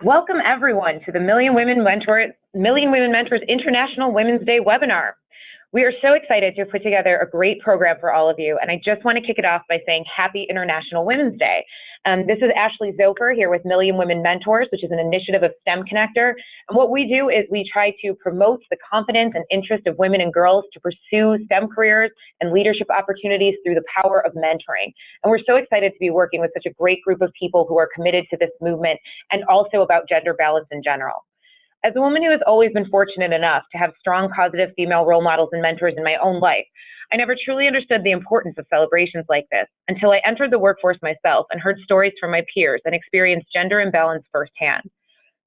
Welcome everyone to the Million Women Mentors International Women's Day webinar. We are so excited to have put together a great program for all of you, and I just want to kick it off by saying Happy International Women's Day. This is Ashley Zofer here with Million Women Mentors, which is an initiative of STEM Connector. And what we do is we try to promote the confidence and interest of women and girls to pursue STEM careers and leadership opportunities through the power of mentoring. And we're so excited to be working with such a great group of people who are committed to this movement and also about gender balance in general. As a woman who has always been fortunate enough to have strong, positive female role models and mentors in my own life, I never truly understood the importance of celebrations like this until I entered the workforce myself and heard stories from my peers and experienced gender imbalance firsthand.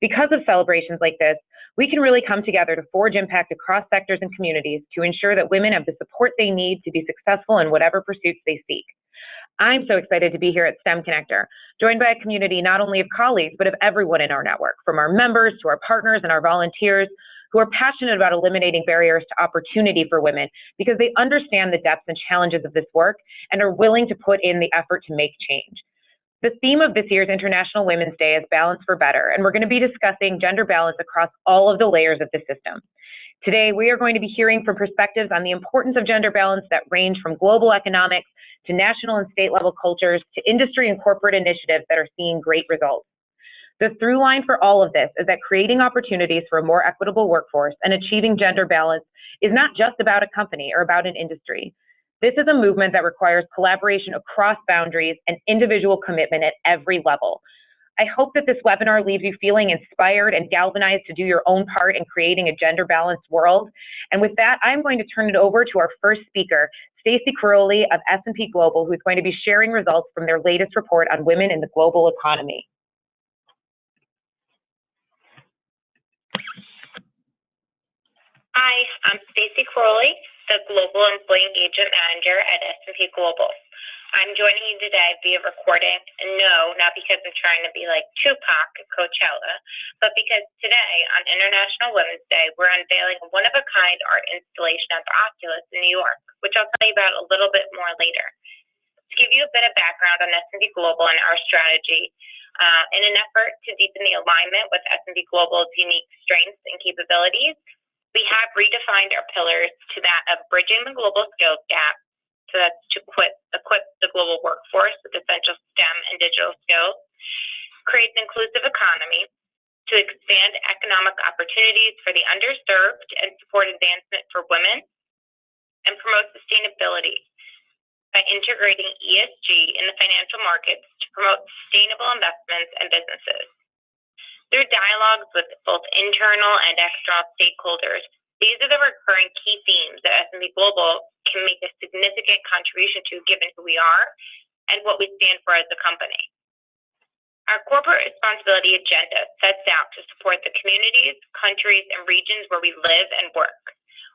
Because of celebrations like this, we can really come together to forge impact across sectors and communities to ensure that women have the support they need to be successful in whatever pursuits they seek. I'm so excited to be here at STEM Connector, joined by a community not only of colleagues, but of everyone in our network, from our members to our partners and our volunteers, who are passionate about eliminating barriers to opportunity for women because they understand the depths and challenges of this work and are willing to put in the effort to make change. The theme of this year's International Women's Day is Balance for Better, and we're going to be discussing gender balance across all of the layers of the system. Today, we are going to be hearing from perspectives on the importance of gender balance that range from global economics to national and state level cultures to industry and corporate initiatives that are seeing great results. The through line for all of this is that creating opportunities for a more equitable workforce and achieving gender balance is not just about a company or about an industry. This is a movement that requires collaboration across boundaries and individual commitment at every level. I hope that this webinar leaves you feeling inspired and galvanized to do your own part in creating a gender balanced world. And with that, I'm going to turn it over to our first speaker, Stacey Caroli of S&P Global, who's going to be sharing results from their latest report on women in the global economy. Hi, I'm Stacey Caroli, the Global Employee Engagement Manager at S&P Global. I'm joining you today via recording, and no, not because I'm trying to be like Tupac at Coachella, but because today, on International Women's Day, we're unveiling a one-of-a-kind art installation at the Oculus in New York, which I'll tell you about a little bit more later. To give you a bit of background on S&P Global and our strategy, in an effort to deepen the alignment with S&P Global's unique strengths and capabilities, we have redefined our pillars to that of bridging the global skills gap, so that's to equip the global workforce with essential STEM and digital skills, create an inclusive economy, to expand economic opportunities for the underserved and support advancement for women, and promote sustainability by integrating ESG in the financial markets to promote sustainable investments and businesses. Through dialogues with both internal and external stakeholders, these are the recurring key themes that S&P Global can make a significant contribution to given who we are and what we stand for as a company. Our corporate responsibility agenda sets out to support the communities, countries, and regions where we live and work.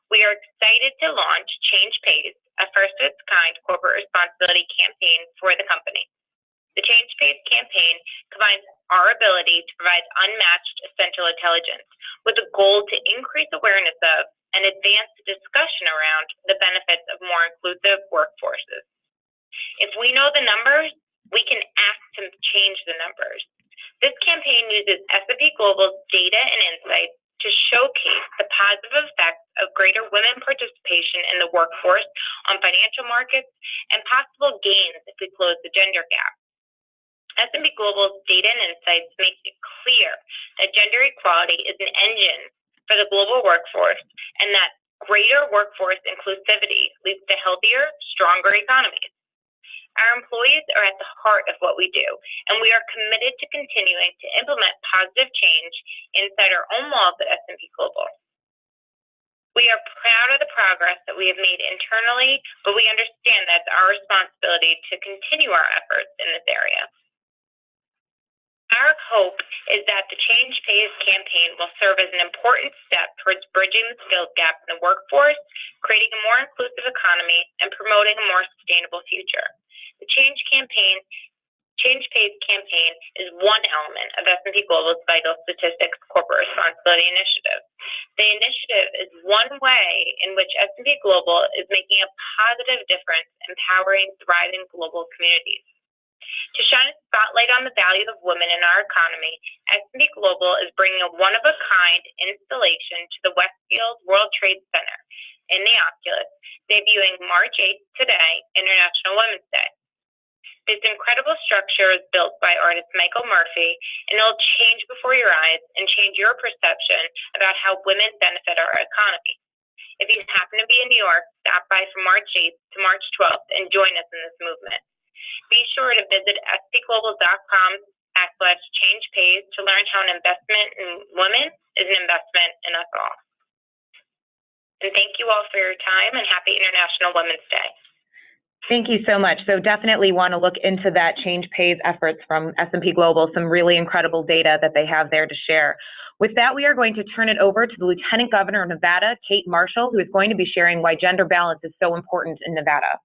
We are excited to launch Change Pays, a first-of-its-kind corporate responsibility campaign for the company. The Change Pays campaign combines our ability to provide unmatched essential intelligence with a goal to increase awareness of and advance the discussion around the benefits of more inclusive workforces. If we know the numbers, we can act to change the numbers. This campaign uses S&P Global's data and insights to showcase the positive effects of greater women participation in the workforce on financial markets and possible gains if we close the gender gap. S&P Global's data and insights make it clear that gender equality is an engine for the global workforce and that greater workforce inclusivity leads to healthier, stronger economies. Our employees are at the heart of what we do, and we are committed to continuing to implement positive change inside our own walls at S&P Global. We are proud of the progress that we have made internally, but we understand that it's our responsibility to continue our efforts in this area. Our hope is that the Change Pays campaign will serve as an important step towards bridging the skills gap in the workforce, creating a more inclusive economy, and promoting a more sustainable future. The Change Pays campaign is one element of S&P Global's Vital Statistics Corporate Responsibility Initiative. The initiative is one way in which S&P Global is making a positive difference empowering thriving global communities. To shine a spotlight on the value of women in our economy, S&P Global is bringing a one-of-a-kind installation to the Westfield World Trade Center in the Oculus, debuting March 8th today, International Women's Day. This incredible structure is built by artist Michael Murphy, and it'll change before your eyes and change your perception about how women benefit our economy. If you happen to be in New York, stop by from March 8th to March 12th and join us in this movement. Be sure to visit spglobal.com/change-pays to learn how an investment in women is an investment in us all. And thank you all for your time, and happy International Women's Day. Thank you so much. So definitely want to look into that Change Pays efforts from S&P Global, some really incredible data that they have there to share. With that, we are going to turn it over to the Lieutenant Governor of Nevada, Kate Marshall, who is going to be sharing why gender balance is so important in Nevada.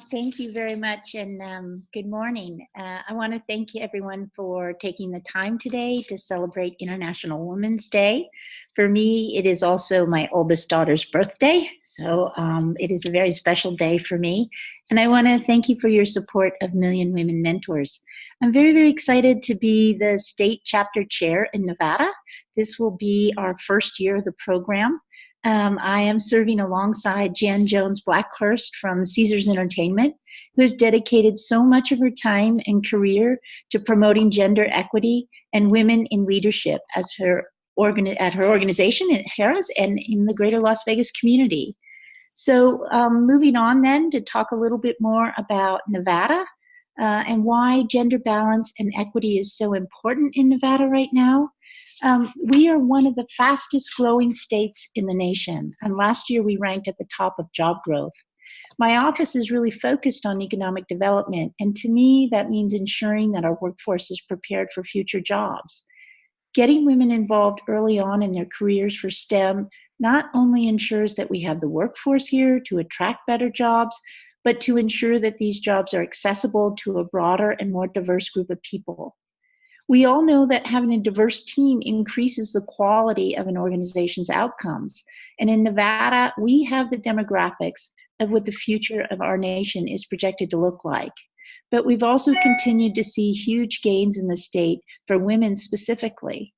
Thank you very much, and good morning. I want to thank everyone for taking the time today to celebrate International Women's Day. For me, it is also my oldest daughter's birthday, so it is a very special day for me. And I want to thank you for your support of Million Women Mentors. I'm very, very excited to be the state chapter chair in Nevada. This will be our first year of the program. I am serving alongside Jan Jones Blackhurst from Caesars Entertainment, who has dedicated so much of her time and career to promoting gender equity and women in leadership at her organization at Harrah's and in the greater Las Vegas community. So moving on then to talk a little bit more about Nevada and why gender balance and equity is so important in Nevada right now. We are one of the fastest growing states in the nation, and last year we ranked at the top of job growth. My office is really focused on economic development, and to me that means ensuring that our workforce is prepared for future jobs. Getting women involved early on in their careers for STEM not only ensures that we have the workforce here to attract better jobs, but to ensure that these jobs are accessible to a broader and more diverse group of people. We all know that having a diverse team increases the quality of an organization's outcomes. And in Nevada, we have the demographics of what the future of our nation is projected to look like. But we've also continued to see huge gains in the state for women specifically.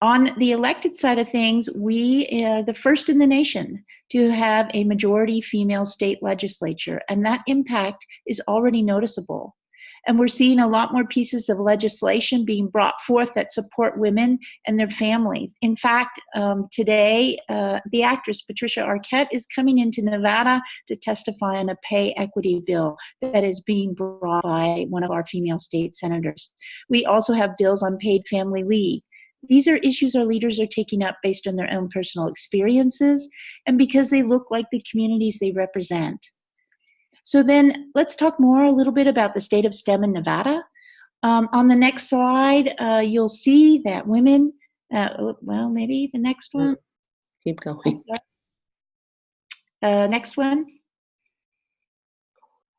On the elected side of things, we are the first in the nation to have a majority female state legislature, and that impact is already noticeable. And we're seeing a lot more pieces of legislation being brought forth that support women and their families. In fact, today, the actress Patricia Arquette is coming into Nevada to testify on a pay equity bill that is being brought by one of our female state senators. We also have bills on paid family leave. These are issues our leaders are taking up based on their own personal experiences and because they look like the communities they represent. So then let's talk more a little bit about the state of STEM in Nevada. On the next slide, you'll see that women, well, maybe the next one. Keep going. Next one.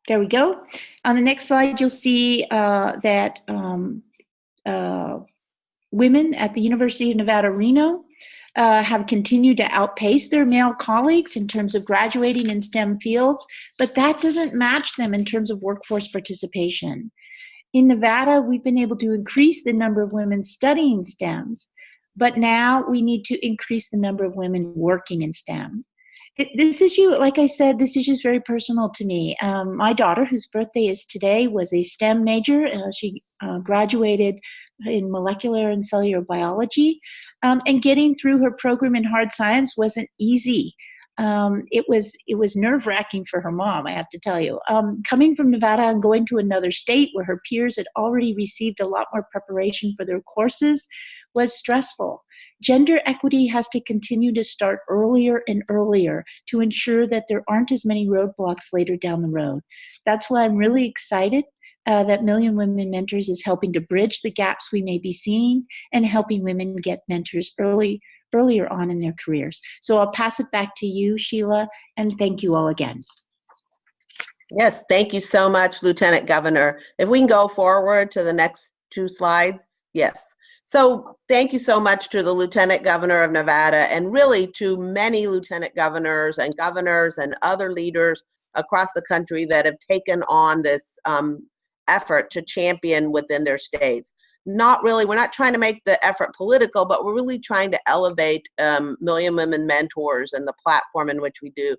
There we go. On the next slide, you'll see that women at the University of Nevada, Reno, have continued to outpace their male colleagues in terms of graduating in STEM fields, but that doesn't match them in terms of workforce participation. In Nevada, we've been able to increase the number of women studying STEMs, but now we need to increase the number of women working in STEM. This issue, like I said, this issue is very personal to me. My daughter, whose birthday is today, was a STEM major. She graduated in molecular and cellular biology, and getting through her program in hard science wasn't easy. It was nerve-wracking for her mom, I have to tell you. Coming from Nevada and going to another state where her peers had already received a lot more preparation for their courses was stressful. Gender equity has to continue to start earlier and earlier to ensure that there aren't as many roadblocks later down the road. That's why I'm really excited that Million Women Mentors is helping to bridge the gaps we may be seeing and helping women get mentors earlier on in their careers. So I'll pass it back to you, Sheila, and thank you all again. Yes, thank you so much, Lieutenant Governor. If we can go forward to the next two slides. Yes. So thank you so much to the Lieutenant Governor of Nevada and really to many Lieutenant Governors and other leaders across the country that have taken on this effort to champion within their states. We're not trying to make the effort political, but we're really trying to elevate Million Women Mentors and the platform in which we do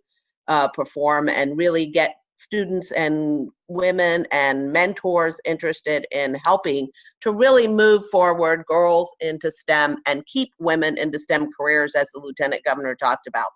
perform, and really get students and women and mentors interested in helping to really move forward girls into STEM and keep women into STEM careers, as the Lieutenant Governor talked about.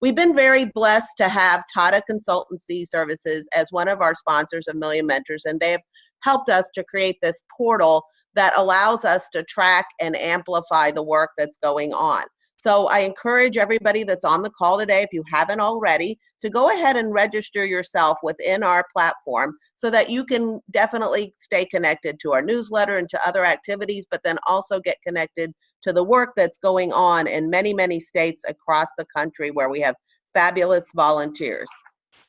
We've been very blessed to have Tata Consultancy Services as one of our sponsors of Million Mentors, and they have helped us to create this portal that allows us to track and amplify the work that's going on. So I encourage everybody that's on the call today, if you haven't already, to go ahead and register yourself within our platform so that you can definitely stay connected to our newsletter and to other activities, but then also get connected to the work that's going on in many, many states across the country where we have fabulous volunteers.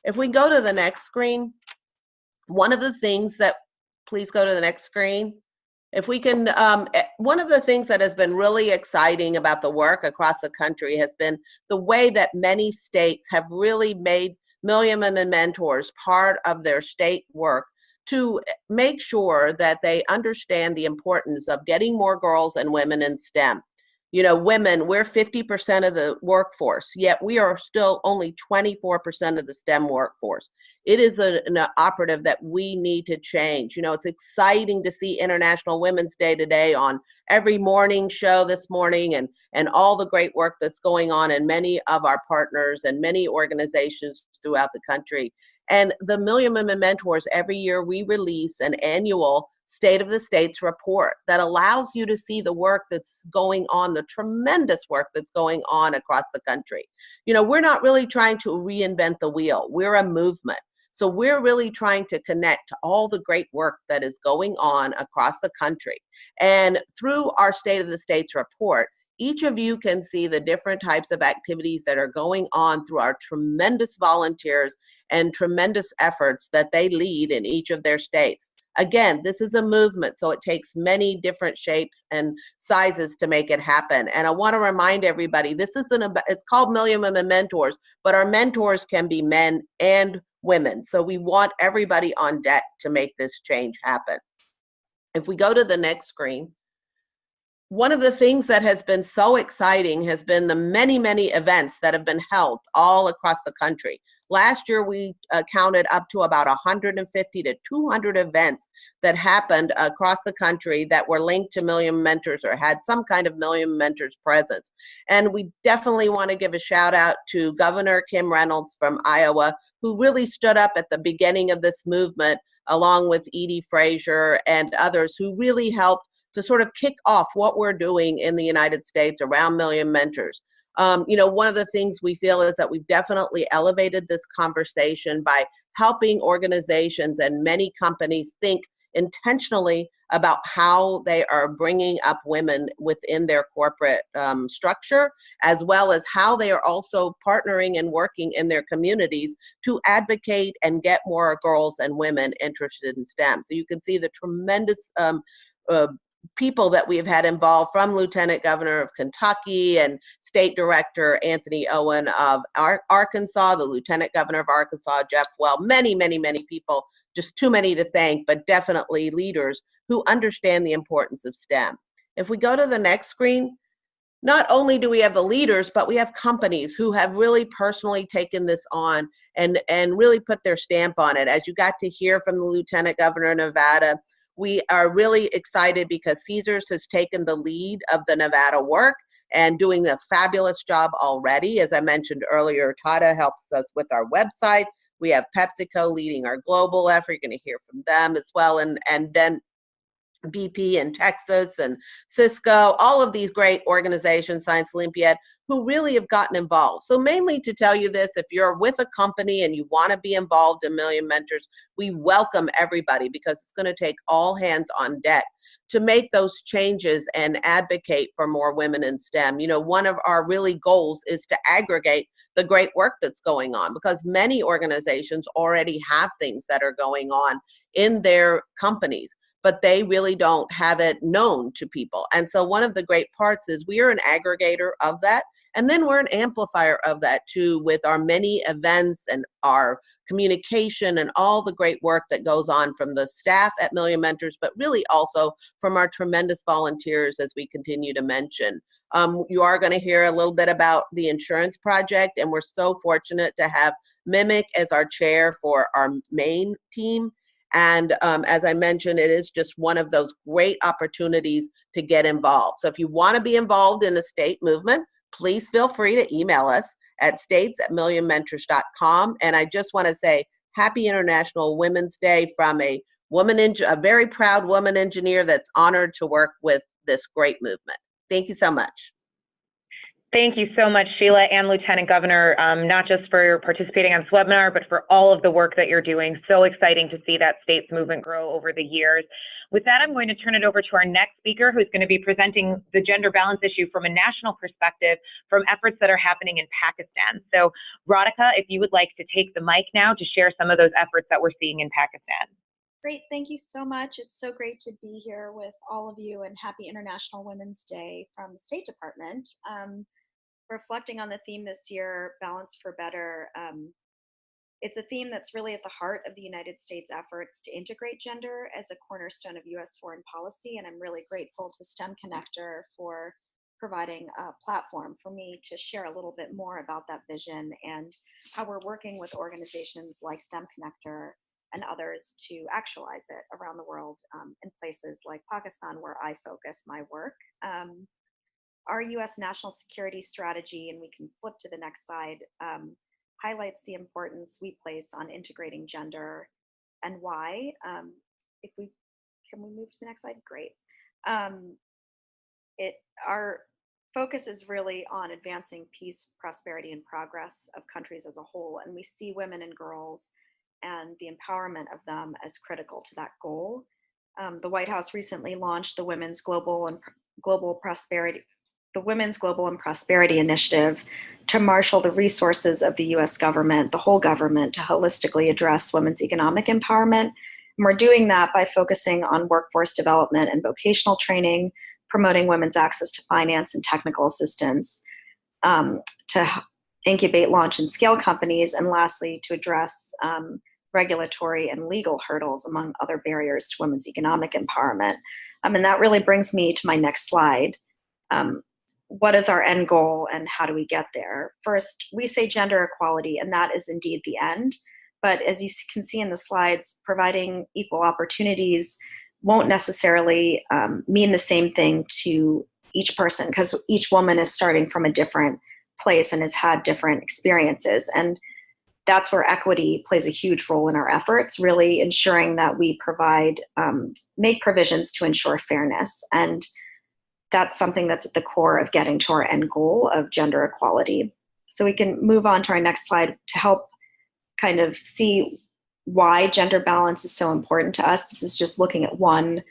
If we go to the next screen, one of the things that, please go to the next screen. If we can, one of the things that has been really exciting about the work across the country has been the way that many states have really made Million Women Mentors part of their state work to make sure that they understand the importance of getting more girls and women in STEM. You know, women, we're 50% of the workforce, yet we are still only 24% of the STEM workforce. It is an operative that we need to change. You know, it's exciting to see International Women's Day today on every morning show this morning, and all the great work that's going on in many of our partners and many organizations throughout the country. And the Million Women Mentors, every year we release an annual State of the States report that allows you to see the work that's going on, the tremendous work that's going on across the country. You know, we're not really trying to reinvent the wheel. We're a movement. So we're really trying to connect to all the great work that is going on across the country. And through our State of the States report, each of you can see the different types of activities that are going on through our tremendous volunteers and tremendous efforts that they lead in each of their states. Again, this is a movement, so it takes many different shapes and sizes to make it happen. And I want to remind everybody, this isn't about, it's called Million Women Mentors, but our mentors can be men and women. So we want everybody on deck to make this change happen. If we go to the next screen, one of the things that has been so exciting has been the many, many events that have been held all across the country. Last year, we counted up to about 150 to 200 events that happened across the country that were linked to Million Mentors or had some kind of Million Mentors presence. And we definitely want to give a shout out to Governor Kim Reynolds from Iowa, who really stood up at the beginning of this movement, along with Edie Frazier and others who really helped to sort of kick off what we're doing in the United States around Million Mentors. You know, one of the things we feel is that we've definitely elevated this conversation by helping organizations and many companies think intentionally about how they are bringing up women within their corporate structure, as well as how they are also partnering and working in their communities to advocate and get more girls and women interested in STEM. So you can see the tremendous people that we've had involved, from Lieutenant Governor of Kentucky and State Director Anthony Owen of Arkansas, the Lieutenant Governor of Arkansas, Jeff Well, many, many, many people, just too many to thank, but definitely leaders who understand the importance of STEM. If we go to the next screen, not only do we have the leaders, but we have companies who have really personally taken this on and really put their stamp on it. As you got to hear from the Lieutenant Governor of Nevada, we are really excited because Caesars has taken the lead of the Nevada work and doing a fabulous job already. As I mentioned earlier, Tata helps us with our website. We have PepsiCo leading our global effort. You're going to hear from them as well. And then BP in Texas and Cisco, all of these great organizations, Science Olympiad, who really have gotten involved. So mainly to tell you this, if you're with a company and you want to be involved in Million Mentors, we welcome everybody, because it's going to take all hands on deck to make those changes and advocate for more women in STEM. You know, one of our really goals is to aggregate the great work that's going on, because many organizations already have things that are going on in their companies, but they really don't have it known to people. And so one of the great parts is we are an aggregator of that. And then we're an amplifier of that too, with our many events and our communication and all the great work that goes on from the staff at Million Mentors, but really also from our tremendous volunteers, as we continue to mention. You are going to hear a little bit about the insurance project, and we're so fortunate to have Mimic as our chair for our main team. And as I mentioned, it is just one of those great opportunities to get involved. So if you want to be involved in a state movement, please feel free to email us at states@millionmentors.com. And I just want to say happy International Women's Day from a very proud woman engineer that's honored to work with this great movement. Thank you so much. Thank you so much, Sheila and Lieutenant Governor, not just for participating on this webinar, but for all of the work that you're doing. So exciting to see that state's movement grow over the years. With that, I'm going to turn it over to our next speaker, who's going to be presenting the gender balance issue from a national perspective from efforts that are happening in Pakistan. So, Radhika, if you would like to take the mic now to share some of those efforts that we're seeing in Pakistan. Great, thank you so much. It's so great to be here with all of you, and happy International Women's Day from the State Department. Reflecting on the theme this year, Balance for Better, it's a theme that's really at the heart of the United States' efforts to integrate gender as a cornerstone of U.S. foreign policy, and I'm really grateful to STEM Connector for providing a platform for me to share a little bit more about that vision and how we're working with organizations like STEM Connector and others to actualize it around the world in places like Pakistan, where I focus my work. Our U.S. national security strategy, and we can flip to the next slide, highlights the importance we place on integrating gender and why. Can we move to the next slide? Great. Our focus is really on advancing peace, prosperity, and progress of countries as a whole, and we see women and girls and the empowerment of them as critical to that goal. The White House recently launched the Women's Global and Prosperity Initiative to marshal the resources of the U.S. government, the whole government, to holistically address women's economic empowerment. And we're doing that by focusing on workforce development and vocational training, promoting women's access to finance and technical assistance, to incubate, launch, and scale companies, and lastly, to address regulatory and legal hurdles, among other barriers to women's economic empowerment. And that really brings me to my next slide. What is our end goal and how do we get there? First, we say gender equality, and that is indeed the end. But as you can see in the slides, providing equal opportunities won't necessarily mean the same thing to each person, because each woman is starting from a different place and has had different experiences. And that's where equity plays a huge role in our efforts, really ensuring that we provide, make provisions to ensure fairness. And that's something that's at the core of getting to our end goal of gender equality. So we can move on to our next slide to help kind of see why gender balance is so important to us. This is just looking at one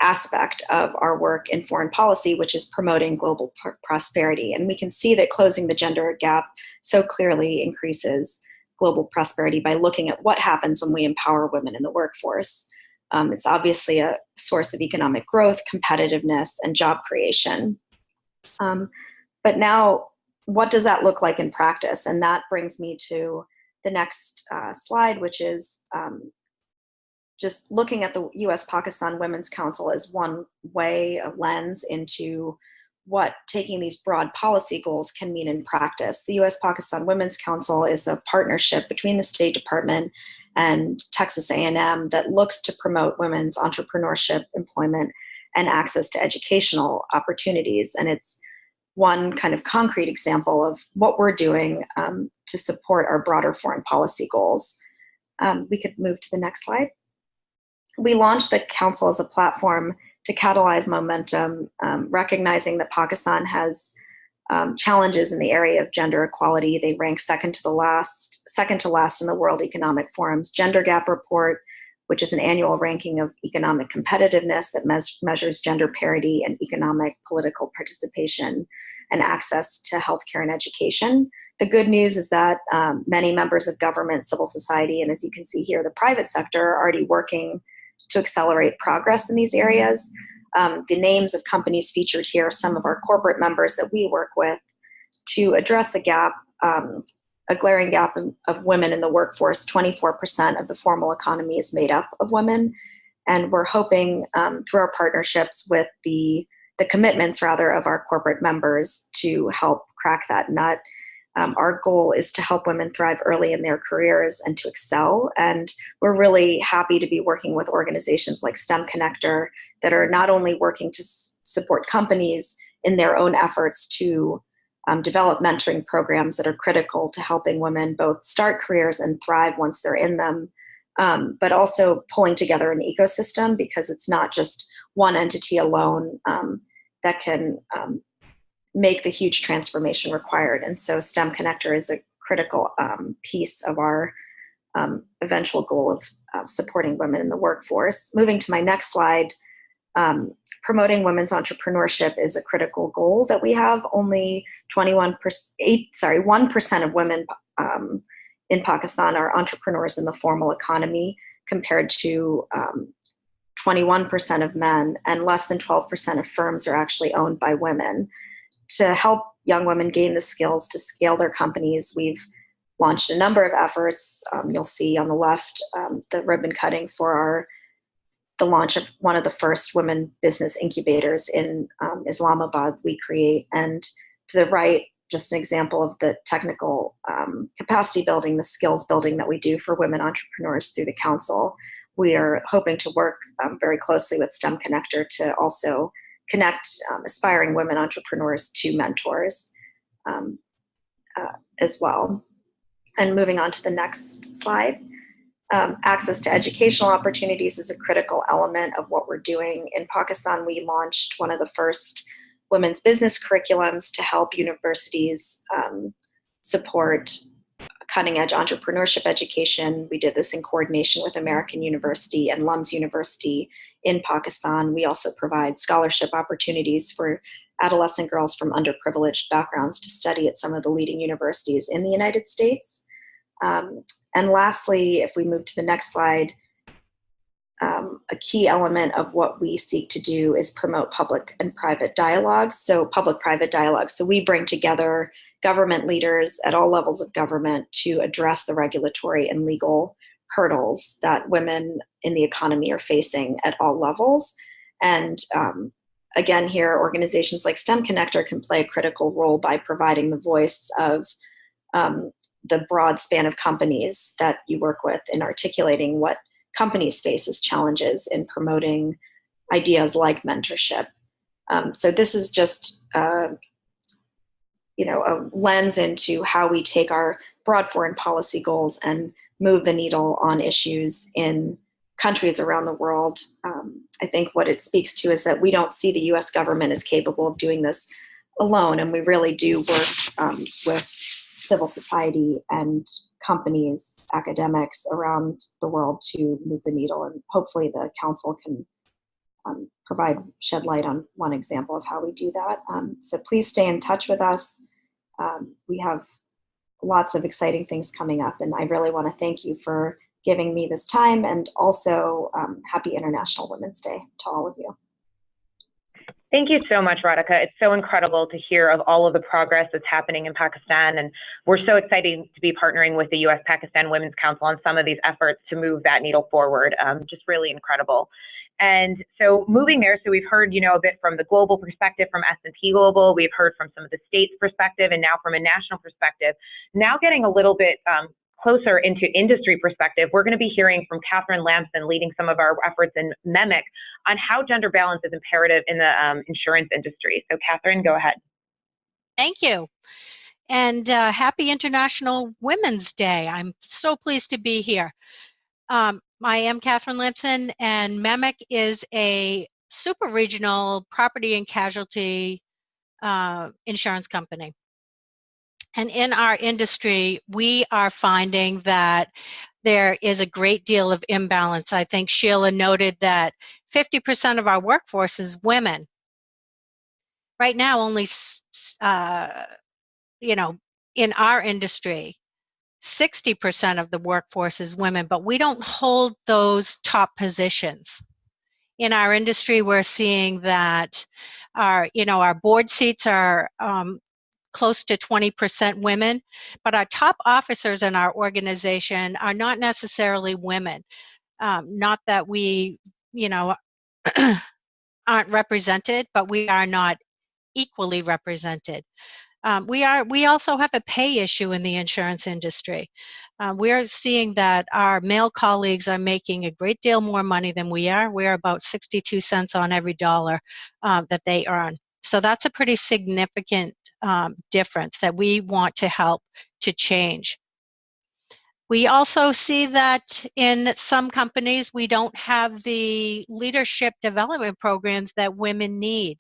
aspect of our work in foreign policy, which is promoting global prosperity. And we can see that closing the gender gap so clearly increases global prosperity by looking at what happens when we empower women in the workforce. It's obviously a source of economic growth, competitiveness, and job creation. But now, what does that look like in practice? And that brings me to the next slide, which is just looking at the U.S.-Pakistan Women's Council as one way, a lens into what taking these broad policy goals can mean in practice. The U.S.-Pakistan Women's Council is a partnership between the State Department and Texas A&M that looks to promote women's entrepreneurship, employment, and access to educational opportunities. And it's one kind of concrete example of what we're doing to support our broader foreign policy goals. We could move to the next slide. We launched the council as a platform to catalyze momentum, recognizing that Pakistan has challenges in the area of gender equality. They rank second to last in the World Economic Forum's Gender Gap Report, which is an annual ranking of economic competitiveness that measures gender parity and economic political participation and access to healthcare and education. The good news is that many members of government, civil society, and as you can see here, the private sector are already working to accelerate progress in these areas. The names of companies featured here are some of our corporate members that we work with to address the gap, a glaring gap of women in the workforce. 24% of the formal economy is made up of women. And we're hoping through our partnerships with the commitments, rather, of our corporate members to help crack that nut. Our goal is to help women thrive early in their careers and to excel. And we're really happy to be working with organizations like STEM Connector that are not only working to support companies in their own efforts to develop mentoring programs that are critical to helping women both start careers and thrive once they're in them, but also pulling together an ecosystem, because it's not just one entity alone that can make the huge transformation required. And so STEM Connector is a critical piece of our eventual goal of supporting women in the workforce. Moving to my next slide, promoting women's entrepreneurship is a critical goal that we have. Only 1% of women in Pakistan are entrepreneurs in the formal economy, compared to 21% of men, and less than 12% of firms are actually owned by women. To help young women gain the skills to scale their companies, we've launched a number of efforts. You'll see on the left the ribbon cutting for the launch of one of the first women business incubators in Islamabad, We Create. And to the right, just an example of the technical capacity building, the skills building that we do for women entrepreneurs through the council. We are hoping to work very closely with STEM Connector to also connect aspiring women entrepreneurs to mentors as well. And moving on to the next slide, access to educational opportunities is a critical element of what we're doing. In Pakistan, we launched one of the first women's business curriculums to help universities support cutting-edge entrepreneurship education. We did this in coordination with American University and Lum's University in Pakistan. We also provide scholarship opportunities for adolescent girls from underprivileged backgrounds to study at some of the leading universities in the United States. And lastly, if we move to the next slide, a key element of what we seek to do is promote public and private dialogues. So public-private dialogues. So we bring together government leaders at all levels of government to address the regulatory and legal hurdles that women in the economy are facing at all levels. And again, here, organizations like STEM Connector can play a critical role by providing the voice of the broad span of companies that you work with in articulating what companies face as challenges in promoting ideas like mentorship. So this is just a lens into how we take our broad foreign policy goals and move the needle on issues in countries around the world. I think what it speaks to is that we don't see the US government as capable of doing this alone, and we really do work with civil society and companies, academics around the world to move the needle. And hopefully the council can shed light on one example of how we do that. So please stay in touch with us. We have lots of exciting things coming up, and I really want to thank you for giving me this time, and also happy International Women's Day to all of you. Thank you so much, Radhika. It's so incredible to hear of all of the progress that's happening in Pakistan, and we're so excited to be partnering with the U.S.-Pakistan Women's Council on some of these efforts to move that needle forward. Just really incredible. And so moving there, so we've heard, a bit from the global perspective from S&P Global, we've heard from some of the states' perspective, and now from a national perspective. Now getting a little bit closer into industry perspective, we're going to be hearing from Catherine Lamson, leading some of our efforts in MEMIC, on how gender balance is imperative in the insurance industry. So Catherine, go ahead. Thank you. And happy International Women's Day. I'm so pleased to be here. I am Catherine Lamson, and MEMIC is a super regional property and casualty insurance company. And in our industry, we are finding that there is a great deal of imbalance. I think Sheila noted that 50% of our workforce is women. Right now, only, in our industry, 60% of the workforce is women, but we don't hold those top positions in our industry, we're seeing that our board seats are close to 20% women, but our top officers in our organization are not necessarily women. Not that we, aren't represented, but we are not equally represented. We also have a pay issue in the insurance industry. We are seeing that our male colleagues are making a great deal more money than we are. We're about 62 cents on every dollar that they earn. So that's a pretty significant difference that we want to help to change. We also see that in some companies, we don't have the leadership development programs that women need.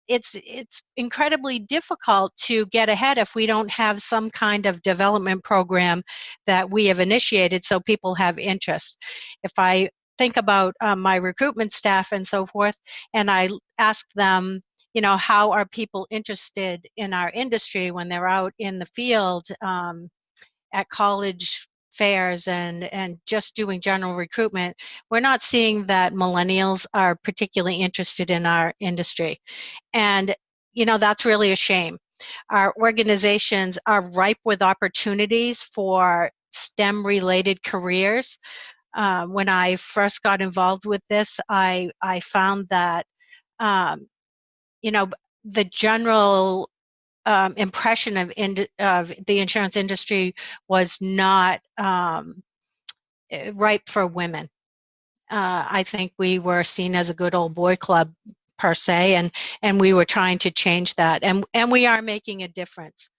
It's incredibly difficult to get ahead if we don't have some kind of development program that we have initiated so people have interest. If I think about my recruitment staff and so forth, and I ask them, how are people interested in our industry when they're out in the field at college fairs and just doing general recruitment, we're not seeing that millennials are particularly interested in our industry. And, that's really a shame. Our organizations are ripe with opportunities for STEM-related careers. When I first got involved with this, I found that, the general impression of the insurance industry was not ripe for women. I think we were seen as a good old boy club per se, and we were trying to change that, and we are making a difference.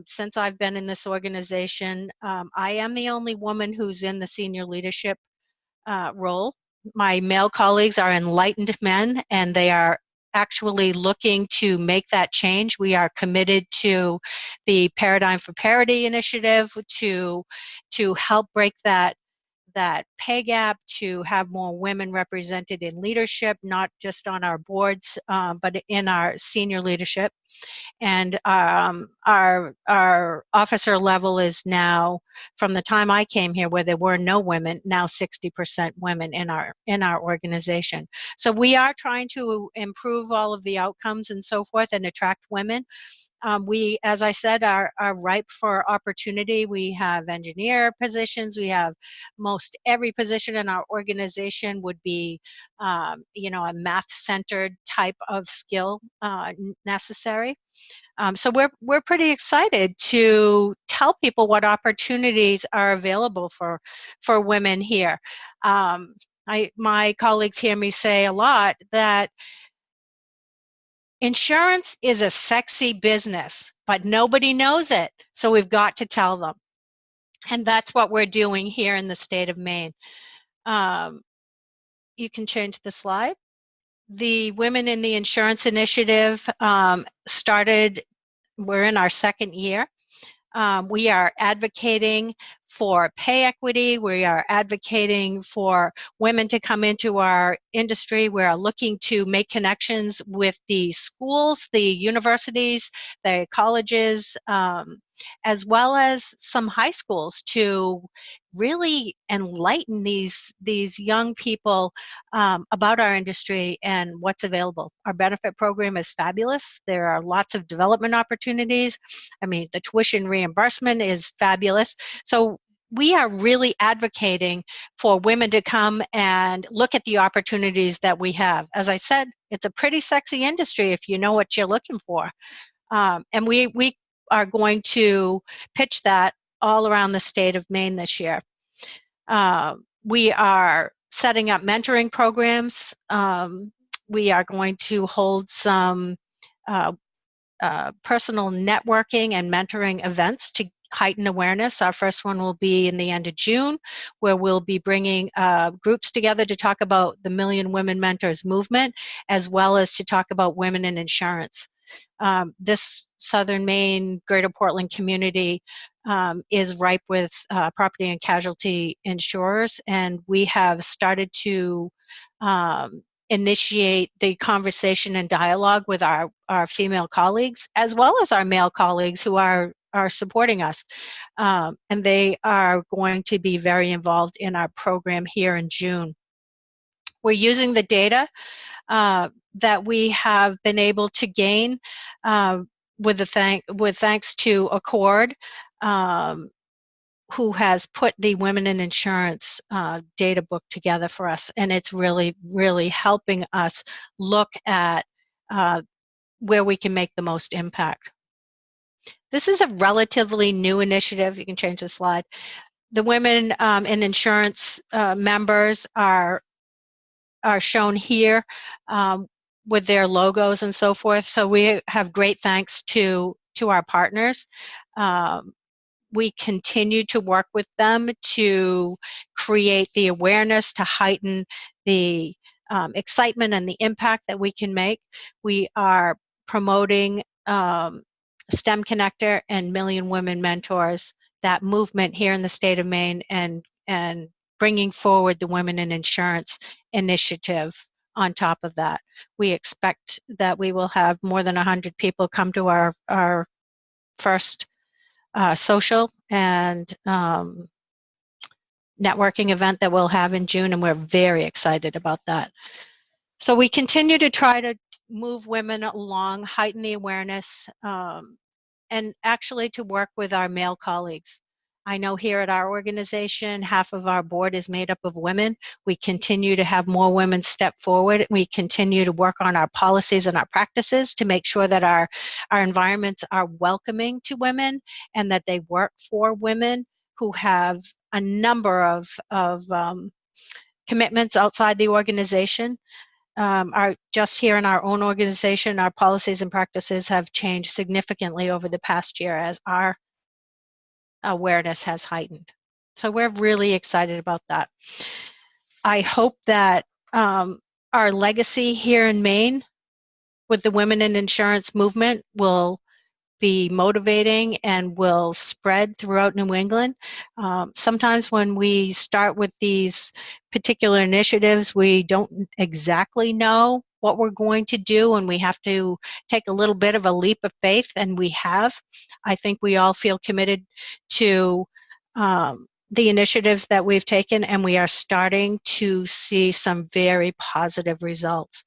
Since I've been in this organization, I am the only woman who's in the senior leadership role. My male colleagues are enlightened men, and they are actually looking to make that change. We are committed to the Paradigm for Parity initiative to help break that pay gap, to have more women represented in leadership, not just on our boards, but in our senior leadership. And our officer level is now, from the time I came here where there were no women, now 60% women in our organization. So we are trying to improve all of the outcomes and so forth and attract women. We, as I said, are ripe for opportunity. We have engineer positions. We have most every position in our organization would be, a math-centered type of skill necessary. So we're pretty excited to tell people what opportunities are available for women here. My colleagues hear me say a lot that insurance is a sexy business, but nobody knows it, so we've got to tell them. And that's what we're doing here in the state of Maine. You can change the slide. The Women in the Insurance Initiative started, we're in our second year. We are advocating for pay equity. We are advocating for women to come into our industry. We are looking to make connections with the schools, the universities, the colleges, as well as some high schools to really enlighten these young people about our industry and what's available. Our benefit program is fabulous. There are lots of development opportunities. I mean, the tuition reimbursement is fabulous. So we are really advocating for women to come and look at the opportunities that we have. As I said, it's a pretty sexy industry if you know what you're looking for. And we are going to pitch that all around the state of Maine this year. We are setting up mentoring programs. We are going to hold some personal networking and mentoring events to heighten awareness. Our first one will be in the end of June, where we'll be bringing groups together to talk about the Million Women Mentors movement, as well as to talk about women in insurance. This Southern Maine, Greater Portland community is ripe with property and casualty insurers, and we have started to initiate the conversation and dialogue with our female colleagues, as well as our male colleagues who are supporting us. And they are going to be very involved in our program here in June. We're using the data that we have been able to gain with thanks to Accord, who has put the Women in Insurance data book together for us, and it's really, really helping us look at where we can make the most impact. This is a relatively new initiative. You can change the slide. The Women in Insurance members are shown here with their logos and so forth. So we have great thanks to our partners. We continue to work with them to create the awareness, to heighten the excitement and the impact that we can make. We are promoting STEM Connector and Million Women Mentors, that movement here in the state of Maine, and bringing forward the Women in Insurance initiative on top of that. We expect that we will have more than 100 people come to our first social and networking event that we'll have in June, and we're very excited about that. So we continue to try to move women along, heighten the awareness, and actually to work with our male colleagues. I know here at our organization, half of our board is made up of women. We continue to have more women step forward. We continue to work on our policies and our practices to make sure that our environments are welcoming to women and that they work for women who have a number of commitments outside the organization. Just here in our own organization, our policies and practices have changed significantly over the past year as our awareness has heightened. So we're really excited about that. I hope that our legacy here in Maine with the Women in Insurance movement will be motivating and will spread throughout New England. Sometimes when we start with these particular initiatives, we don't exactly know what we're going to do, and we have to take a little bit of a leap of faith, and we have. I think we all feel committed to the initiatives that we've taken, and we are starting to see some very positive results.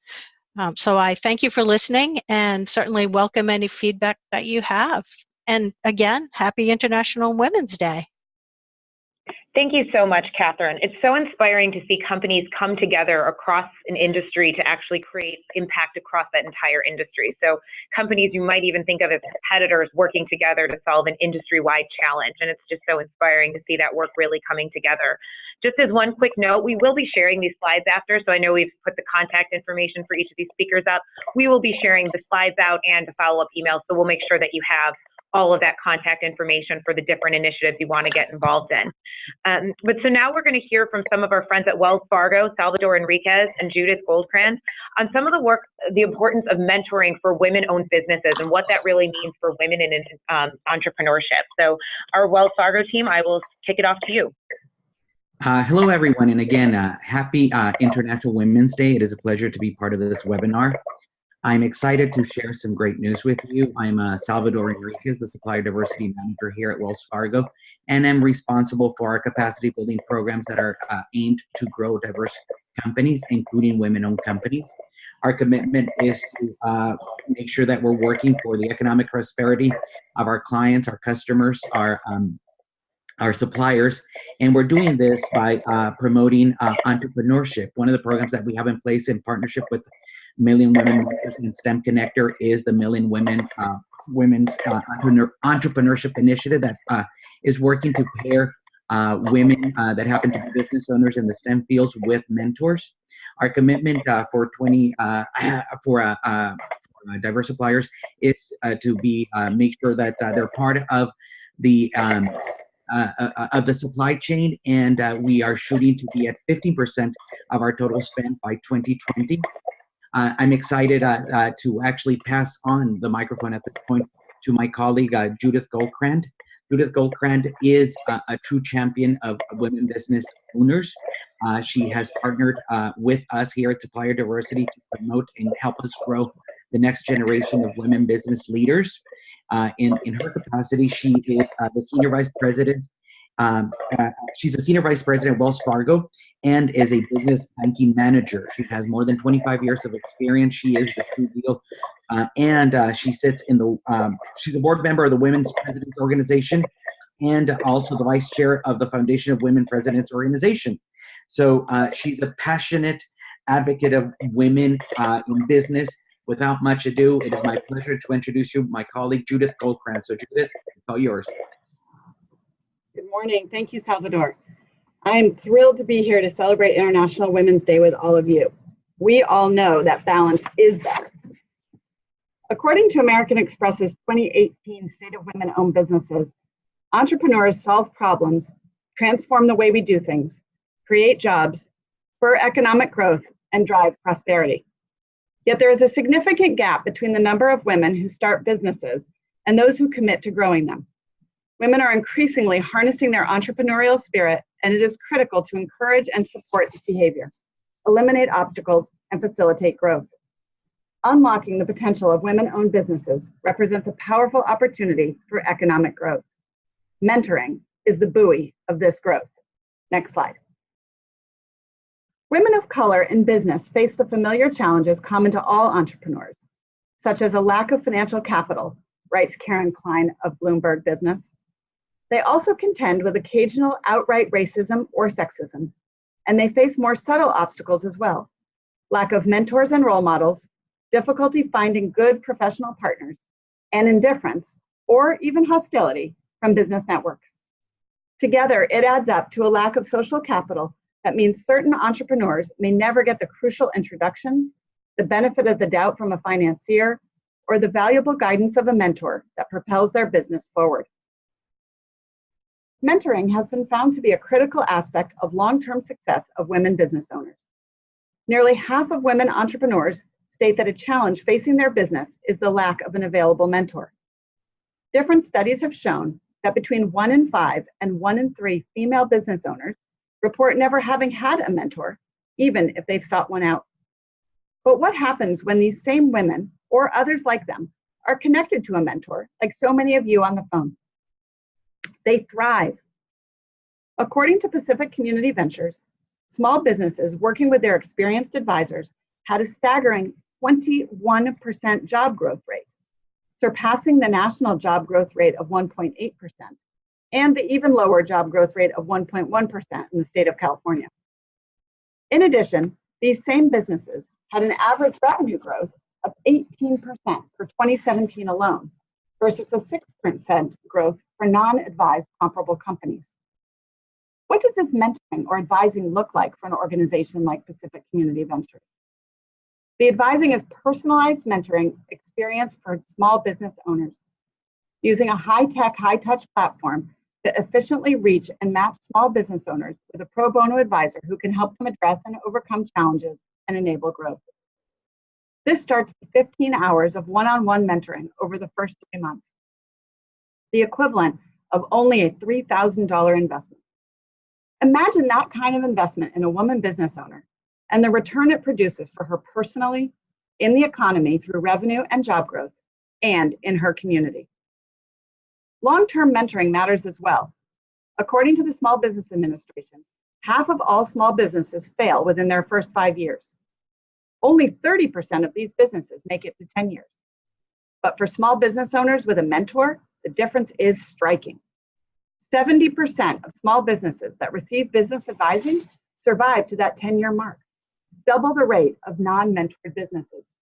So I thank you for listening, and certainly welcome any feedback that you have. And again, happy International Women's Day. Thank you so much, Catherine. It's so inspiring to see companies come together across an industry to actually create impact across that entire industry. So companies you might even think of as competitors working together to solve an industry-wide challenge. And it's just so inspiring to see that work really coming together. Just as one quick note, we will be sharing these slides after, so I know we've put the contact information for each of these speakers up. We will be sharing the slides out and a follow-up email, so we'll make sure that you have all of that contact information for the different initiatives you want to get involved in. But so now we're going to hear from some of our friends at Wells Fargo, Salvador Enriquez and Judith Goldkrantz, on some of the work, the importance of mentoring for women-owned businesses and what that really means for women in entrepreneurship. So our Wells Fargo team, I will kick it off to you. Hello, everyone. And again, happy International Women's Day. It is a pleasure to be part of this webinar. I'm excited to share some great news with you. I'm Salvador Enriquez, the Supplier Diversity Manager here at Wells Fargo, and I'm responsible for our capacity building programs that are aimed to grow diverse companies, including women-owned companies. Our commitment is to make sure that we're working for the economic prosperity of our clients, our customers, our suppliers, and we're doing this by promoting entrepreneurship. One of the programs that we have in place in partnership with Million Women Mentors and STEM Connector is the Million Women Women's Entrepreneurship Initiative that is working to pair women that happen to be business owners in the STEM fields with mentors. Our commitment for diverse suppliers is to make sure that they're part of the supply chain, and we are shooting to be at 15% of our total spend by 2020. I'm excited to actually pass on the microphone at this point to my colleague, Judith Goldkrantz. Judith Goldkrantz is a true champion of women business owners. She has partnered with us here at Supplier Diversity to promote and help us grow the next generation of women business leaders. In her capacity, she is the Senior Vice President She's a senior vice president at Wells Fargo and is a business banking manager. She has more than 25 years of experience. She is the true deal. She sits in the, she's a board member of the Women's Presidents Organization and also the vice chair of the Foundation of Women Presidents Organization. So she's a passionate advocate of women in business. Without much ado, it is my pleasure to introduce you my colleague, Judith Goldkrantz. So Judith, it's all yours. Good morning. Thank you, Salvador. I am thrilled to be here to celebrate International Women's Day with all of you. We all know that balance is better. According to American Express's 2018 State of Women-Owned Businesses, entrepreneurs solve problems, transform the way we do things, create jobs, spur economic growth, and drive prosperity. Yet there is a significant gap between the number of women who start businesses and those who commit to growing them. Women are increasingly harnessing their entrepreneurial spirit, and it is critical to encourage and support this behavior, eliminate obstacles, and facilitate growth. Unlocking the potential of women-owned businesses represents a powerful opportunity for economic growth. Mentoring is the buoy of this growth. Next slide. Women of color in business face the familiar challenges common to all entrepreneurs, such as a lack of financial capital, writes Karen Klein of Bloomberg Business. They also contend with occasional outright racism or sexism, and they face more subtle obstacles as well: lack of mentors and role models, difficulty finding good professional partners, and indifference or even hostility from business networks. Together, it adds up to a lack of social capital that means certain entrepreneurs may never get the crucial introductions, the benefit of the doubt from a financier, or the valuable guidance of a mentor that propels their business forward. Mentoring has been found to be a critical aspect of long-term success of women business owners. Nearly half of women entrepreneurs state that a challenge facing their business is the lack of an available mentor. Different studies have shown that between 1 in 5 and 1 in 3 female business owners report never having had a mentor, even if they've sought one out. But what happens when these same women, or others like them, are connected to a mentor, like so many of you on the phone? They thrive. According to Pacific Community Ventures, small businesses working with their experienced advisors had a staggering 21% job growth rate, surpassing the national job growth rate of 1.8% and the even lower job growth rate of 1.1% in the state of California. In addition, these same businesses had an average revenue growth of 18% for 2017 alone, versus a 6% growth for non-advised comparable companies. What does this mentoring or advising look like for an organization like Pacific Community Ventures? The advising is personalized mentoring experience for small business owners, using a high-tech, high-touch platform to efficiently reach and match small business owners with a pro bono advisor who can help them address and overcome challenges and enable growth. This starts with 15 hours of one-on-one mentoring over the first 3 months, the equivalent of only a $3,000 investment. Imagine that kind of investment in a woman business owner and the return it produces for her personally, in the economy through revenue and job growth, and in her community. Long-term mentoring matters as well. According to the Small Business Administration, half of all small businesses fail within their first 5 years. Only 30% of these businesses make it to 10 years. But for small business owners with a mentor, the difference is striking. 70% of small businesses that receive business advising survive to that 10-year mark, double the rate of non-mentored businesses.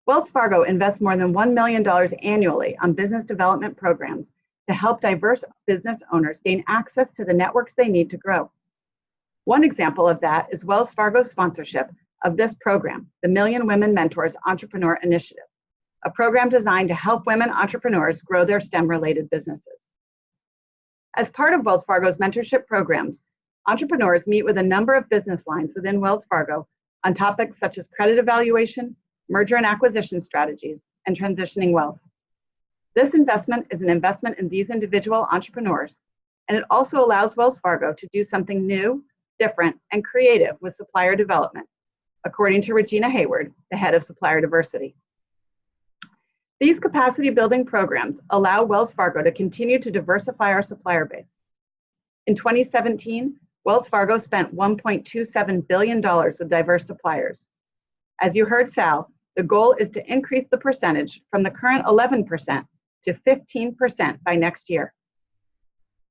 Wells Fargo invests more than $1 million annually on business development programs to help diverse business owners gain access to the networks they need to grow. One example of that is Wells Fargo's sponsorship of this program, the Million Women Mentors Entrepreneur Initiative, a program designed to help women entrepreneurs grow their STEM-related businesses. As part of Wells Fargo's mentorship programs, entrepreneurs meet with a number of business lines within Wells Fargo on topics such as credit evaluation, merger and acquisition strategies, and transitioning wealth. This investment is an investment in these individual entrepreneurs, and it also allows Wells Fargo to do something new, different, and creative with supplier development, according to Regina Hayward, the head of supplier diversity. These capacity building programs allow Wells Fargo to continue to diversify our supplier base. In 2017, Wells Fargo spent $1.27 billion with diverse suppliers. As you heard Sal, the goal is to increase the percentage from the current 11% to 15% by next year.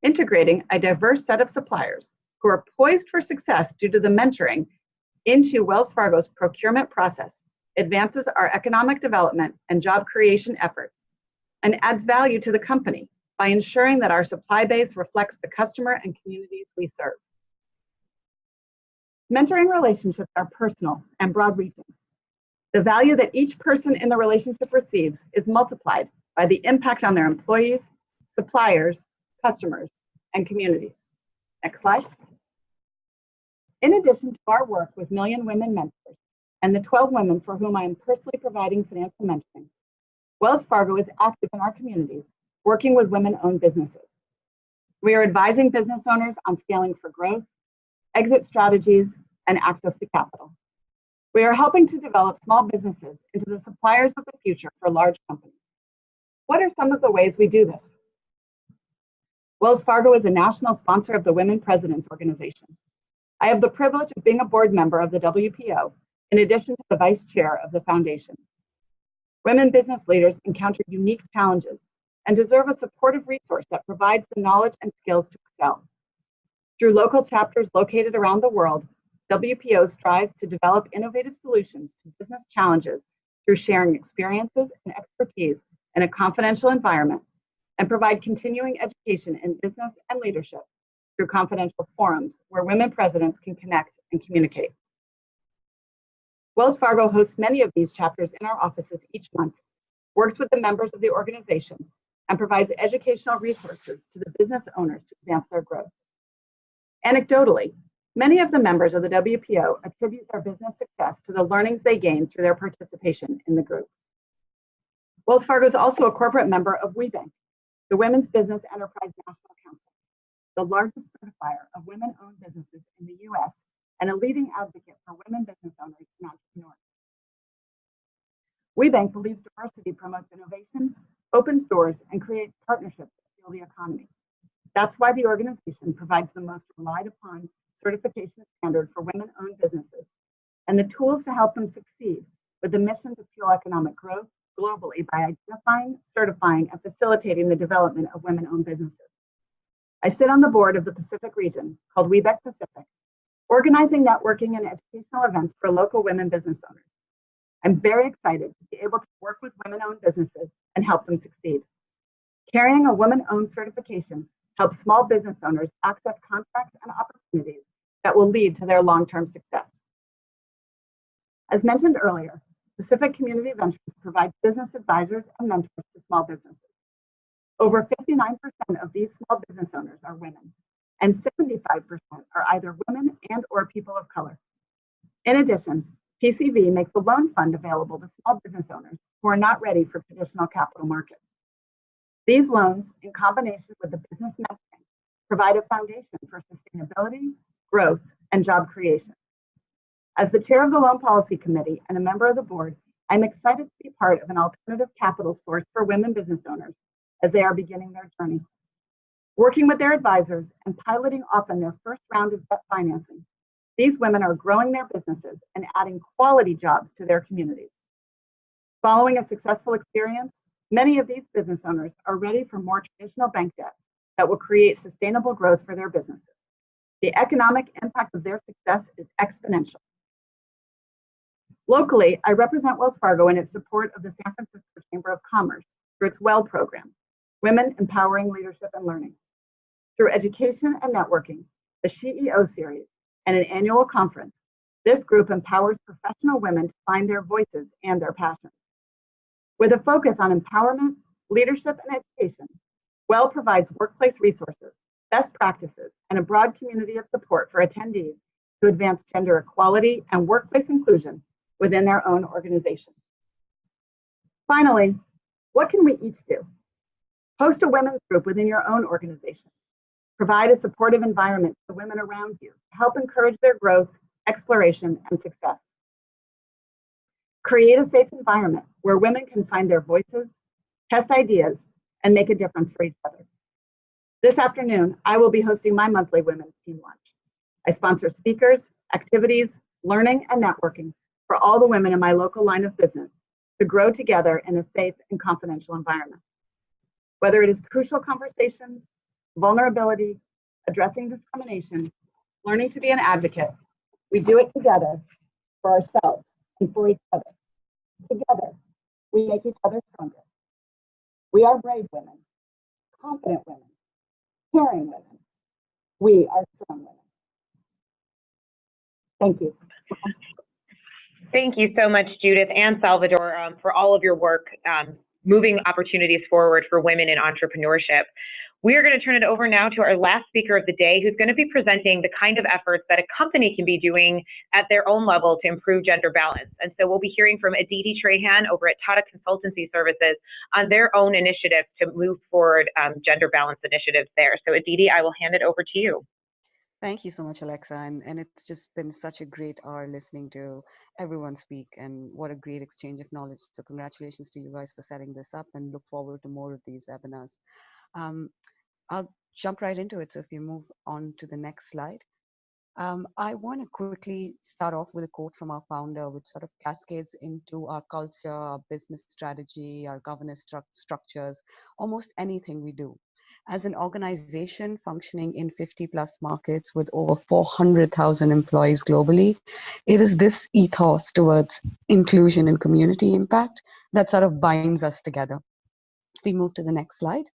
Integrating a diverse set of suppliers who are poised for success due to the mentoring into Wells Fargo's procurement process advances our economic development and job creation efforts and adds value to the company by ensuring that our supply base reflects the customer and communities we serve. Mentoring relationships are personal and broad-reaching. The value that each person in the relationship receives is multiplied by the impact on their employees, suppliers, customers, and communities. Next slide. In addition to our work with Million Women Mentors and the 12 women for whom I am personally providing financial mentoring, Wells Fargo is active in our communities, working with women-owned businesses. We are advising business owners on scaling for growth, exit strategies, and access to capital. We are helping to develop small businesses into the suppliers of the future for large companies. What are some of the ways we do this? Wells Fargo is a national sponsor of the Women Presidents Organization. I have the privilege of being a board member of the WPO, in addition to the vice chair of the foundation. Women business leaders encounter unique challenges and deserve a supportive resource that provides the knowledge and skills to excel. Through local chapters located around the world, WPO strives to develop innovative solutions to business challenges through sharing experiences and expertise in a confidential environment and provide continuing education in business and leadership through confidential forums where women presidents can connect and communicate. Wells Fargo hosts many of these chapters in our offices each month, works with the members of the organization, and provides educational resources to the business owners to advance their growth. Anecdotally, many of the members of the WPO attribute their business success to the learnings they gained through their participation in the group. Wells Fargo is also a corporate member of WeBank, the Women's Business Enterprise National Council, the largest certifier of women-owned businesses in the U.S. and a leading advocate for women business owners and entrepreneurs. WeBank believes diversity promotes innovation, opens doors, and creates partnerships that fuel the economy. That's why the organization provides the most relied upon certification standard for women-owned businesses and the tools to help them succeed with the mission to fuel economic growth globally by identifying, certifying, and facilitating the development of women-owned businesses. I sit on the board of the Pacific region called WeBank Pacific, organizing networking and educational events for local women business owners. I'm very excited to be able to work with women-owned businesses and help them succeed. Carrying a women-owned certification helps small business owners access contracts and opportunities that will lead to their long-term success. As mentioned earlier, Pacific Community Ventures provides business advisors and mentors to small businesses. Over 59% of these small business owners are women, and 75% are either women and or people of color. In addition, PCV makes a loan fund available to small business owners who are not ready for traditional capital markets. These loans, in combination with the business mentoring, provide a foundation for sustainability, growth, and job creation. As the chair of the Loan Policy Committee and a member of the board, I'm excited to be part of an alternative capital source for women business owners as they are beginning their journey. Working with their advisors and piloting often their first round of debt financing, these women are growing their businesses and adding quality jobs to their communities. Following a successful experience, many of these business owners are ready for more traditional bank debt that will create sustainable growth for their businesses. The economic impact of their success is exponential. Locally, I represent Wells Fargo in its support of the San Francisco Chamber of Commerce through its WELL program, Women Empowering Leadership and Learning. Through education and networking, the CEO series, and an annual conference, this group empowers professional women to find their voices and their passions. With a focus on empowerment, leadership, and education, WELL provides workplace resources, best practices, and a broad community of support for attendees to advance gender equality and workplace inclusion within their own organization. Finally, what can we each do? Host a women's group within your own organization. Provide a supportive environment for women around you to help encourage their growth, exploration, and success. Create a safe environment where women can find their voices, test ideas, and make a difference for each other. This afternoon, I will be hosting my monthly Women's Team Lunch. I sponsor speakers, activities, learning, and networking for all the women in my local line of business to grow together in a safe and confidential environment. Whether it is crucial conversations, vulnerability, addressing discrimination, learning to be an advocate, we do it together for ourselves and for each other. Together, we make each other stronger. We are brave women, confident women, caring women. We are strong women. Thank you. Thank you so much, Judith and Salvador, for all of your work moving opportunities forward for women in entrepreneurship. We are going to turn it over now to our last speaker of the day, who's going to be presenting the kind of efforts that a company can be doing at their own level to improve gender balance. And so we'll be hearing from Aditi Trahan over at Tata Consultancy Services on their own initiatives to move forward gender balance initiatives there. So Aditi, I will hand it over to you. Thank you so much, Alexa. And it's just been such a great hour listening to everyone speak, and what a great exchange of knowledge. So congratulations to you guys for setting this up, and look forward to more of these webinars. I'll jump right into it. So if you move on to the next slide. I want to quickly start off with a quote from our founder, which sort of cascades into our culture, our business strategy, our governance structures, almost anything we do. As an organization functioning in 50 plus markets with over 400,000 employees globally, it is this ethos towards inclusion and community impact that sort of binds us together. If we move to the next slide.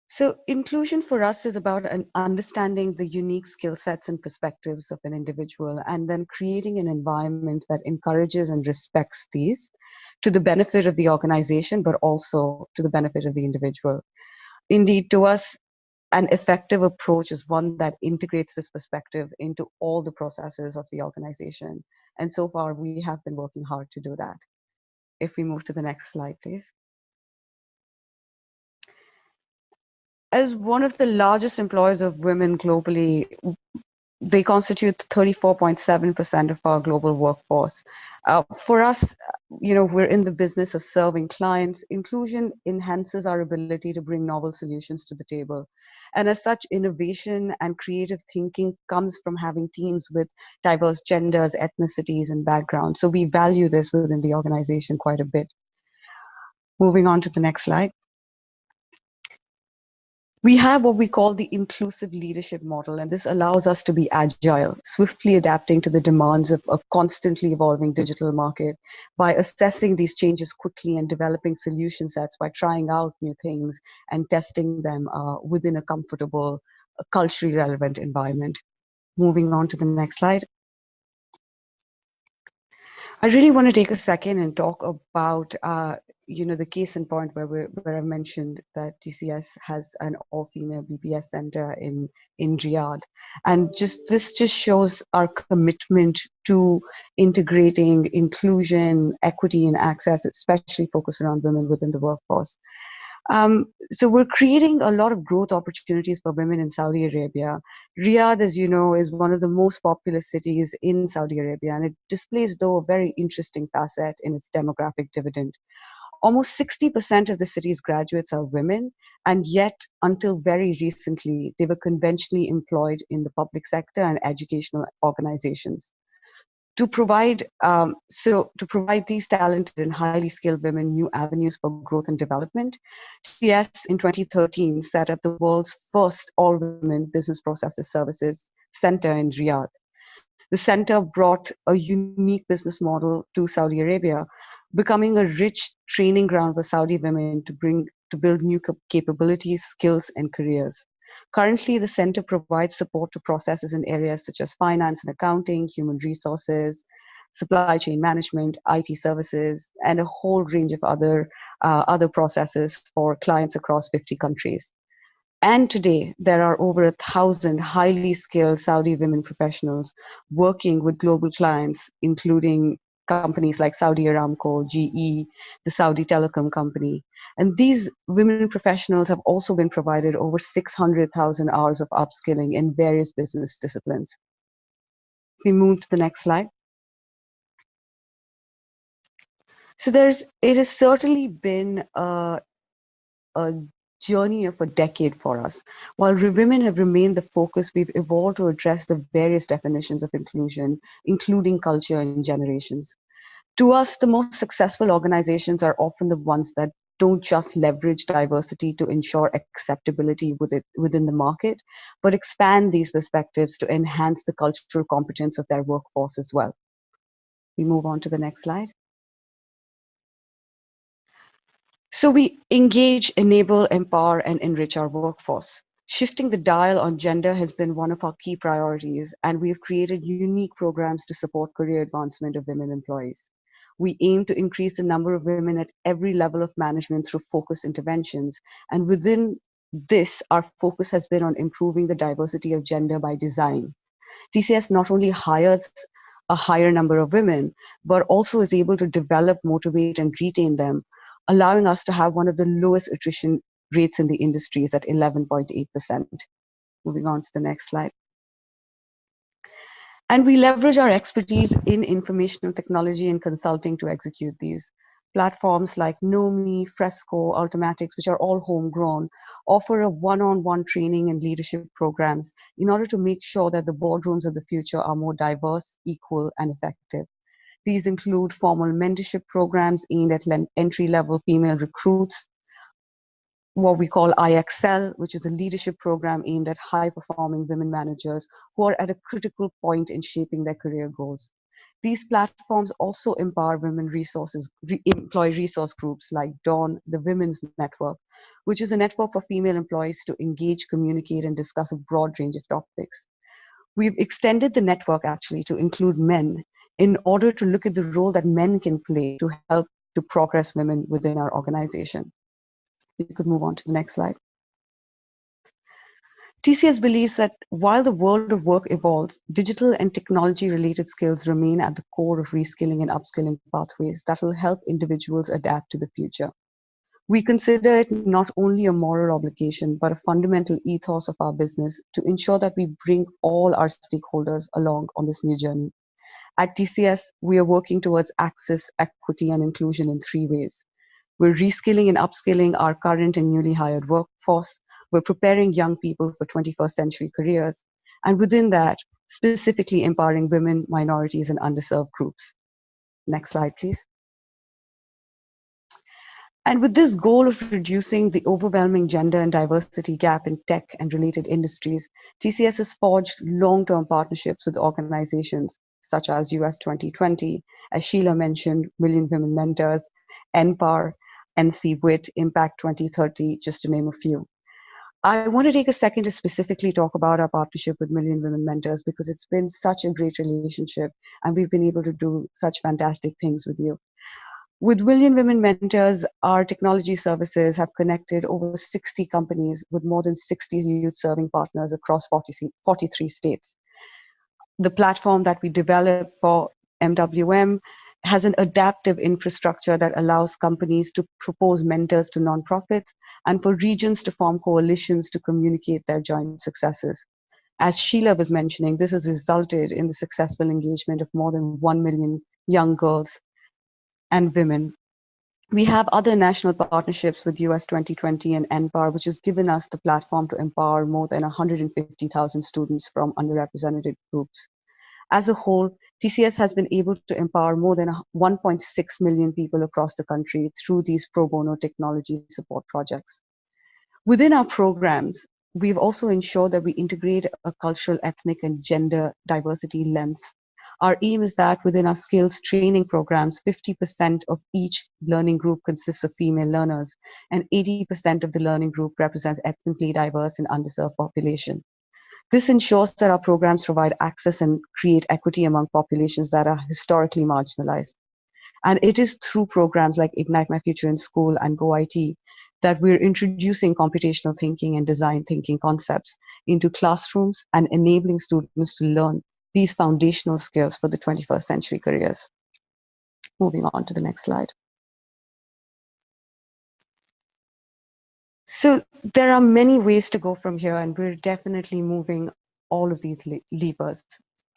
So inclusion for us is about understanding the unique skill sets and perspectives of an individual, and then creating an environment that encourages and respects these to the benefit of the organization, but also to the benefit of the individual. Indeed, to us, an effective approach is one that integrates this perspective into all the processes of the organization. And so far, we have been working hard to do that. If we move to the next slide, please. As one of the largest employers of women globally, they constitute 34.7% of our global workforce. For us, we're in the business of serving clients. Inclusion enhances our ability to bring novel solutions to the table. And as such, innovation and creative thinking comes from having teams with diverse genders, ethnicities, and backgrounds. So we value this within the organization quite a bit. Moving on to the next slide. We have what we call the inclusive leadership model, and this allows us to be agile, swiftly adapting to the demands of a constantly evolving digital market by assessing these changes quickly and developing solution sets by trying out new things and testing them within a comfortable, culturally relevant environment. Moving on to the next slide. I really want to take a second and talk about the case in point where I mentioned that TCS has an all-female BPS center in Riyadh, and this just shows our commitment to integrating inclusion, equity, and access, especially focused around women within the workforce. So we're creating a lot of growth opportunities for women in Saudi Arabia. Riyadh, as you know, is one of the most populous cities in Saudi Arabia, and it displays, though, a very interesting facet in its demographic dividend. Almost 60% of the city's graduates are women, and yet, until very recently, they were conventionally employed in the public sector and educational organizations. To provide these talented and highly skilled women new avenues for growth and development, TCS in 2013 set up the world's first all-women business processes services center in Riyadh. The center brought a unique business model to Saudi Arabia, becoming a rich training ground for Saudi women to build new capabilities, skills, and careers. Currently, the center provides support to processes in areas such as finance and accounting, human resources, supply chain management, IT services, and a whole range of other processes for clients across 50 countries. And today, there are over 1,000 highly skilled Saudi women professionals working with global clients, including companies like Saudi Aramco, GE, the Saudi Telecom Company. And these women professionals have also been provided over 600,000 hours of upskilling in various business disciplines. We move to the next slide. So it has certainly been a journey of a decade for us. While women have remained the focus, we've evolved to address the various definitions of inclusion, including culture and generations. To us, the most successful organizations are often the ones that don't just leverage diversity to ensure acceptability within the market, but expand these perspectives to enhance the cultural competence of their workforce as well. We move on to the next slide. So we engage, enable, empower, and enrich our workforce. Shifting the dial on gender has been one of our key priorities, and we've created unique programs to support career advancement of women employees. We aim to increase the number of women at every level of management through focused interventions. And within this, our focus has been on improving the diversity of gender by design. TCS not only hires a higher number of women, but also is able to develop, motivate, and retain them, allowing us to have one of the lowest attrition rates in the industries at 11.8%. Moving on to the next slide. And we leverage our expertise in informational technology and consulting to execute these. Platforms like Nomi, Fresco, Ultimatics, which are all homegrown, offer a one-on-one training and leadership programs in order to make sure that the boardrooms of the future are more diverse, equal, and effective. These include formal mentorship programs aimed at entry-level female recruits, what we call IXL, which is a leadership program aimed at high-performing women managers who are at a critical point in shaping their career goals. These platforms also empower women employee resource groups like Dawn, the Women's Network, which is a network for female employees to engage, communicate, and discuss a broad range of topics. We've extended the network actually to include men in order to look at the role that men can play to help to progress women within our organization. We could move on to the next slide. TCS believes that while the world of work evolves, digital and technology-related skills remain at the core of reskilling and upskilling pathways that will help individuals adapt to the future. We consider it not only a moral obligation, but a fundamental ethos of our business to ensure that we bring all our stakeholders along on this new journey. At TCS, we are working towards access, equity, and inclusion in 3 ways. We're reskilling and upskilling our current and newly hired workforce. We're preparing young people for 21st century careers. And within that, specifically empowering women, minorities, and underserved groups. Next slide, please. And with this goal of reducing the overwhelming gender and diversity gap in tech and related industries, TCS has forged long-term partnerships with organizations such as US 2020, as Sheila mentioned, Million Women Mentors, NPAR, NC-WIT, Impact 2030, just to name a few. I want to take a second to specifically talk about our partnership with Million Women Mentors because it's been such a great relationship and we've been able to do such fantastic things with you. With Million Women Mentors, our technology services have connected over 60 companies with more than 60 youth-serving partners across 43 states. The platform that we developed for MWM has an adaptive infrastructure that allows companies to propose mentors to nonprofits and for regions to form coalitions to communicate their joint successes. As Sheila was mentioning, this has resulted in the successful engagement of more than 1 million young girls and women. We have other national partnerships with US 2020 and NPAR, which has given us the platform to empower more than 150,000 students from underrepresented groups. As a whole, TCS has been able to empower more than 1.6 million people across the country through these pro bono technology support projects. Within our programs, we've also ensured that we integrate a cultural, ethnic, and gender diversity lens. Our aim is that within our skills training programs, 50% of each learning group consists of female learners, and 80% of the learning group represents ethnically diverse and underserved population. This ensures that our programs provide access and create equity among populations that are historically marginalized. And it is through programs like Ignite My Future in School and Go IT that we're introducing computational thinking and design thinking concepts into classrooms and enabling students to learn these foundational skills for the 21st century careers. Moving on to the next slide. So there are many ways to go from here, and we're definitely moving all of these levers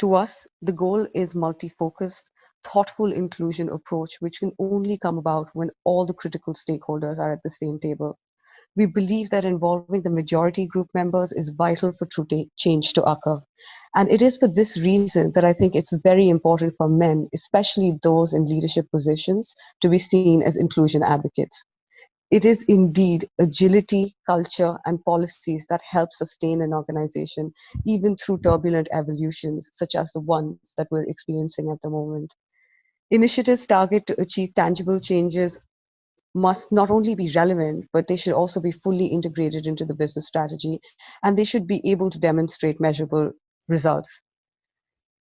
To us, the goal is multi-focused, thoughtful inclusion approach, which can only come about when all the critical stakeholders are at the same table. We believe that involving the majority group members is vital for true change to occur. And it is for this reason that I think it's very important for men, especially those in leadership positions, to be seen as inclusion advocates. It is indeed agility, culture, and policies that help sustain an organization, even through turbulent evolutions, such as the ones that we're experiencing at the moment. Initiatives target to achieve tangible changes must not only be relevant, but they should also be fully integrated into the business strategy, and they should be able to demonstrate measurable results.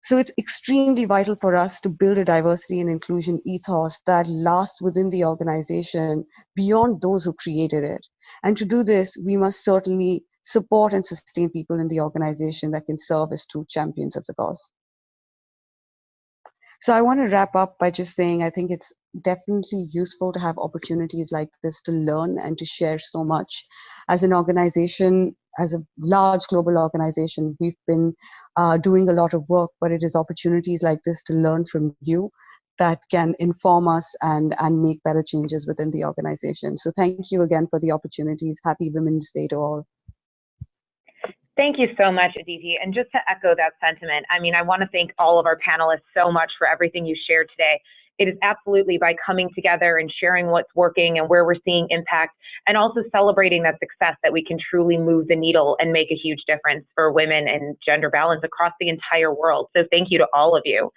So it's extremely vital for us to build a diversity and inclusion ethos that lasts within the organization beyond those who created it. And to do this, we must certainly support and sustain people in the organization that can serve as true champions of the cause. So I want to wrap up by just saying I think it's definitely useful to have opportunities like this to learn and to share so much. As an organization, as a large global organization, we've been doing a lot of work, but it is opportunities like this to learn from you that can inform us and make better changes within the organization. So thank you again for the opportunities. Happy Women's Day to all. Thank you so much, Aditi. And just to echo that sentiment, I mean, I want to thank all of our panelists so much for everything you shared today. It is absolutely by coming together and sharing what's working and where we're seeing impact, and also celebrating that success that we can truly move the needle and make a huge difference for women and gender balance across the entire world. So thank you to all of you.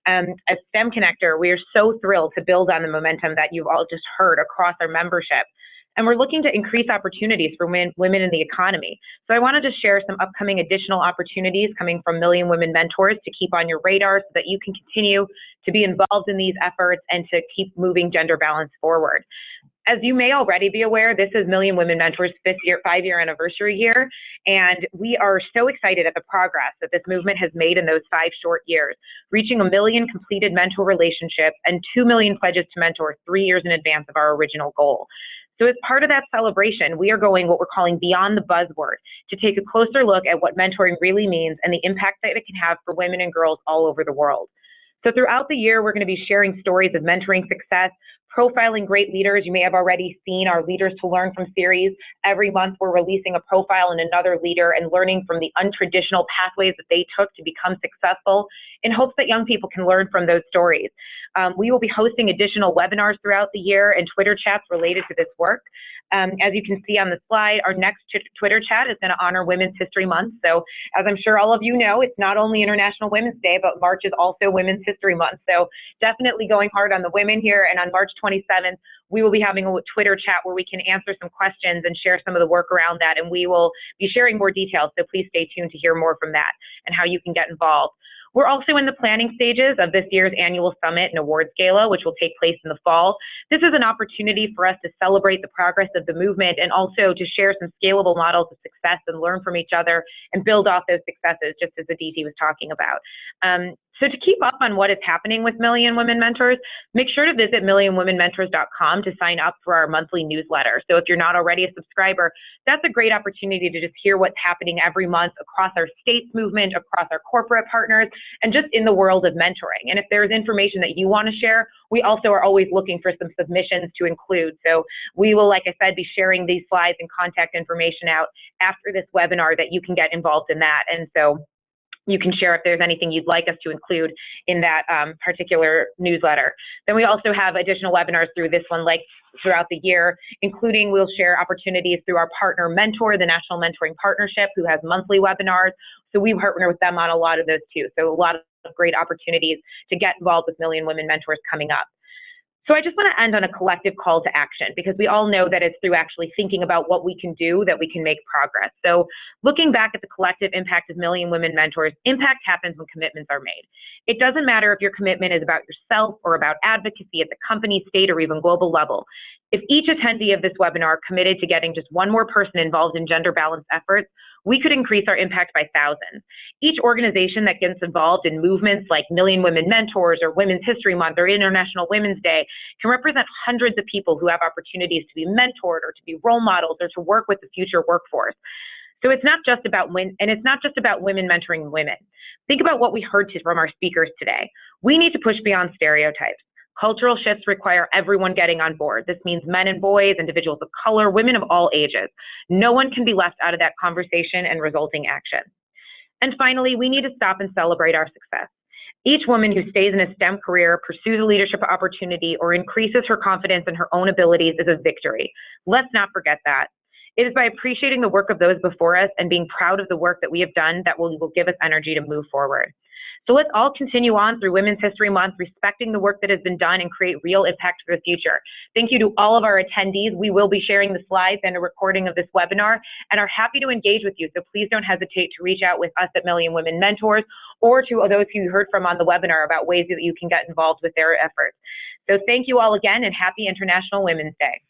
As STEM Connector, we are so thrilled to build on the momentum that you've all just heard across our membership. And we're looking to increase opportunities for women in the economy. So I wanted to share some upcoming additional opportunities coming from Million Women Mentors to keep on your radar so that you can continue to be involved in these efforts and to keep moving gender balance forward. As you may already be aware, this is Million Women Mentors' 5-year anniversary year, and we are so excited at the progress that this movement has made in those 5 short years, reaching 1 million completed mentor relationships and 2 million pledges to mentor 3 years in advance of our original goal. So as part of that celebration, we are going what we're calling beyond the buzzword to take a closer look at what mentoring really means and the impact that it can have for women and girls all over the world. So throughout the year, we're going to be sharing stories of mentoring success, profiling great leaders. You may have already seen our Leaders to Learn From series. Every month, we're releasing a profile on another leader and learning from the untraditional pathways that they took to become successful, in hopes that young people can learn from those stories. We will be hosting additional webinars throughout the year and Twitter chats related to this work. As you can see on the slide, our next Twitter chat is going to honor Women's History Month. So as I'm sure all of you know, it's not only International Women's Day, but March is also Women's History Month. So definitely going hard on the women here. And on March 27th, we will be having a Twitter chat where we can answer some questions and share some of the work around that. And we will be sharing more details. So please stay tuned to hear more from that and how you can get involved. We're also in the planning stages of this year's annual summit and awards gala, which will take place in the fall. This is an opportunity for us to celebrate the progress of the movement and also to share some scalable models of success and learn from each other and build off those successes, just as Aditi was talking about. So to keep up on what is happening with Million Women Mentors, make sure to visit millionwomenmentors.com to sign up for our monthly newsletter. So if you're not already a subscriber, that's a great opportunity to just hear what's happening every month across our states movement, across our corporate partners, and just in the world of mentoring. And if there's information that you want to share, we also are always looking for some submissions to include. So we will, like I said, be sharing these slides and contact information out after this webinar that you can get involved in that. And so you can share if there's anything you'd like us to include in that particular newsletter. Then we also have additional webinars through this one, like throughout the year, including we'll share opportunities through our partner Mentor, the National Mentoring Partnership, who has monthly webinars. So we partner with them on a lot of those too. So a lot of great opportunities to get involved with Million Women Mentors coming up. So I just want to end on a collective call to action, because we all know that it's through actually thinking about what we can do that we can make progress. So looking back at the collective impact of Million Women Mentors, impact happens when commitments are made. It doesn't matter if your commitment is about yourself or about advocacy at the company, state, or even global level. If each attendee of this webinar committed to getting just one more person involved in gender balance efforts, we could increase our impact by thousands. Each organization that gets involved in movements like Million Women Mentors or Women's History Month or International Women's Day can represent hundreds of people who have opportunities to be mentored or to be role models or to work with the future workforce. So it's not just about it's not just about women mentoring women. Think about what we heard from our speakers today. We need to push beyond stereotypes. Cultural shifts require everyone getting on board. This means men and boys, individuals of color, women of all ages. No one can be left out of that conversation and resulting action. And finally, we need to stop and celebrate our success. Each woman who stays in a STEM career, pursues a leadership opportunity, or increases her confidence in her own abilities is a victory. Let's not forget that. It is by appreciating the work of those before us and being proud of the work that we have done that will give us energy to move forward. So let's all continue on through Women's History Month, respecting the work that has been done and create real impact for the future. Thank you to all of our attendees. We will be sharing the slides and a recording of this webinar and are happy to engage with you. So please don't hesitate to reach out with us at Million Women Mentors or to those who you heard from on the webinar about ways that you can get involved with their efforts. So thank you all again and happy International Women's Day.